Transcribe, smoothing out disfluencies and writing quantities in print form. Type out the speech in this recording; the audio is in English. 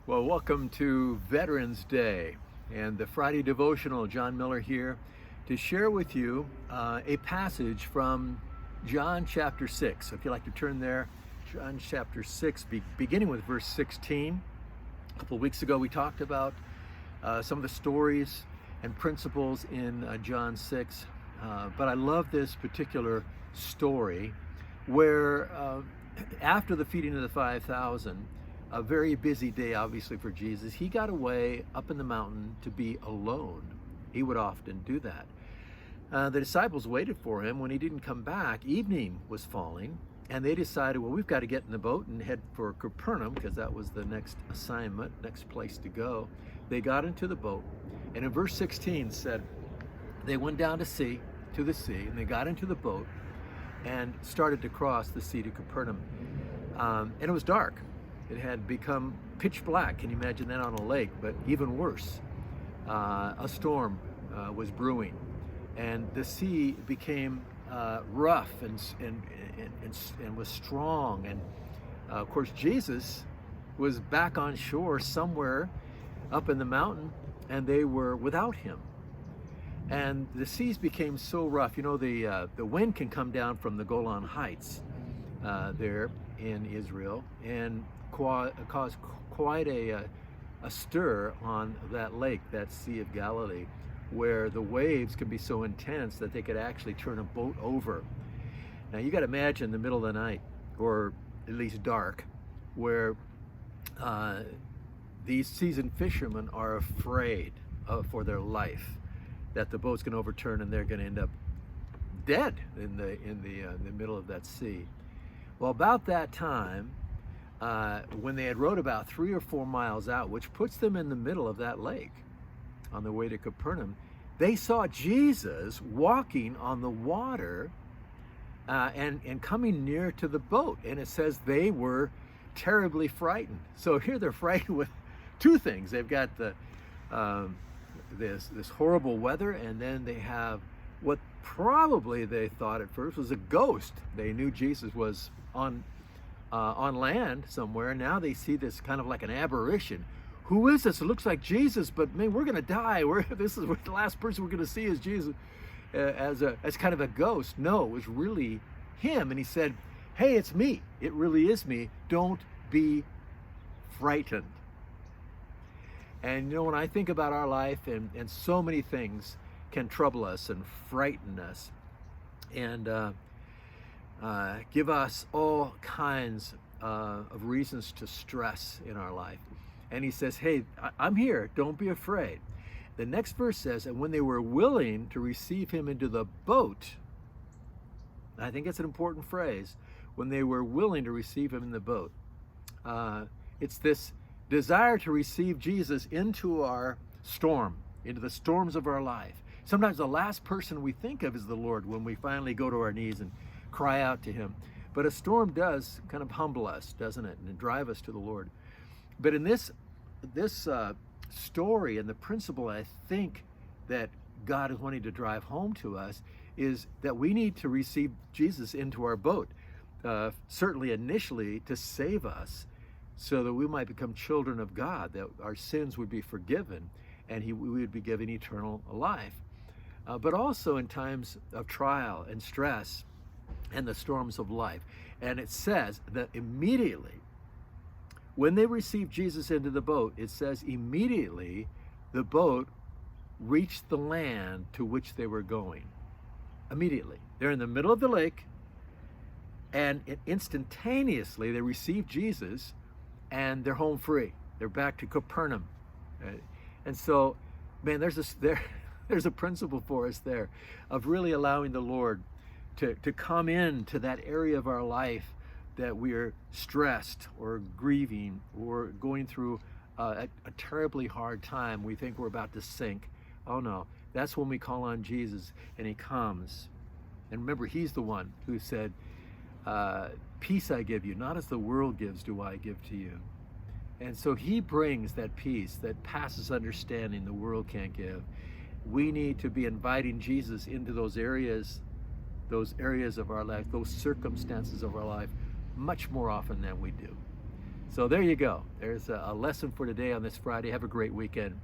Well, welcome to Veterans Day and the Friday devotional. John Miller here to share with you a passage from John chapter 6. So if you'd like to turn there, John chapter 6, beginning with verse 16. A couple of weeks ago, we talked about some of the stories and principles in John 6, but I love this particular story where after the feeding of the 5,000, a very busy day, obviously, for Jesus, he got away up in the mountain to be alone. He would often do that. The disciples waited for him. When he didn't come back, evening was falling, and they decided, well, we've got to get in the boat and head for Capernaum, because that was the next assignment, next place to go. They got into the boat, and in verse 16 said, they went down to the sea, and they got into the boat and started to cross the sea to Capernaum. And it was dark. It had become pitch black. Can you imagine that on a lake? But even worse, a storm was brewing, and the sea became rough and was strong. And of course, Jesus was back on shore somewhere up in the mountain, and they were without him. And the seas became so rough. You know, the wind can come down from the Golan Heights there in Israel and cause quite a stir on that lake, that Sea of Galilee, where the waves can be so intense that they could actually turn a boat over. Now you got to imagine the middle of the night, or at least dark, where these seasoned fishermen are afraid for their life that the boat's going to overturn and they're going to end up dead in the middle of that sea. Well, about that time, when they had rowed about 3 or 4 miles out, which puts them in the middle of that lake on the way to Capernaum, they saw Jesus walking on the water and coming near to the boat. And it says they were terribly frightened. So here they're frightened with two things. They've got this horrible weather, and then they have what probably they thought at first was a ghost. They knew Jesus was on land somewhere. Now they see this kind of like an apparition. Who is this? It looks like Jesus, but man, we're going to die. This is the last person we're going to see is Jesus as kind of a ghost. No, it was really him. And he said, hey, it's me. It really is me. Don't be frightened. And you know, when I think about our life, and so many things can trouble us and frighten us and give us all kinds of reasons to stress in our life. And he says, hey, I'm here, don't be afraid. The next verse says, and when they were willing to receive him into the boat, I think it's an important phrase, when they were willing to receive him in the boat. It's this desire to receive Jesus into our storm, into the storms of our life. Sometimes the last person we think of is the Lord when we finally go to our knees and cry out to him. But a storm does kind of humble us, doesn't it, and drive us to the Lord. But in this story and the principle I think that God is wanting to drive home to us is that we need to receive Jesus into our boat, certainly initially to save us, so that we might become children of God, that our sins would be forgiven and we would be given eternal life. But also in times of trial and stress and the storms of life. And it says that immediately, when they received Jesus into the boat, it says immediately the boat reached the land to which they were going. Immediately. They're in the middle of the lake, and instantaneously they received Jesus, and they're home free. They're back to Capernaum. And so, man, there's a principle for us there of really allowing the Lord to come into that area of our life that we are stressed or grieving or going through a terribly hard time. We think we're about to sink. Oh no, that's when we call on Jesus and he comes. And remember, he's the one who said, peace I give you, not as the world gives do I give to you. And so he brings that peace that passes understanding the world can't give. We need to be inviting Jesus into those areas of our life, those circumstances of our life, much more often than we do. So there you go. There's a lesson for today on this Friday. Have a great weekend.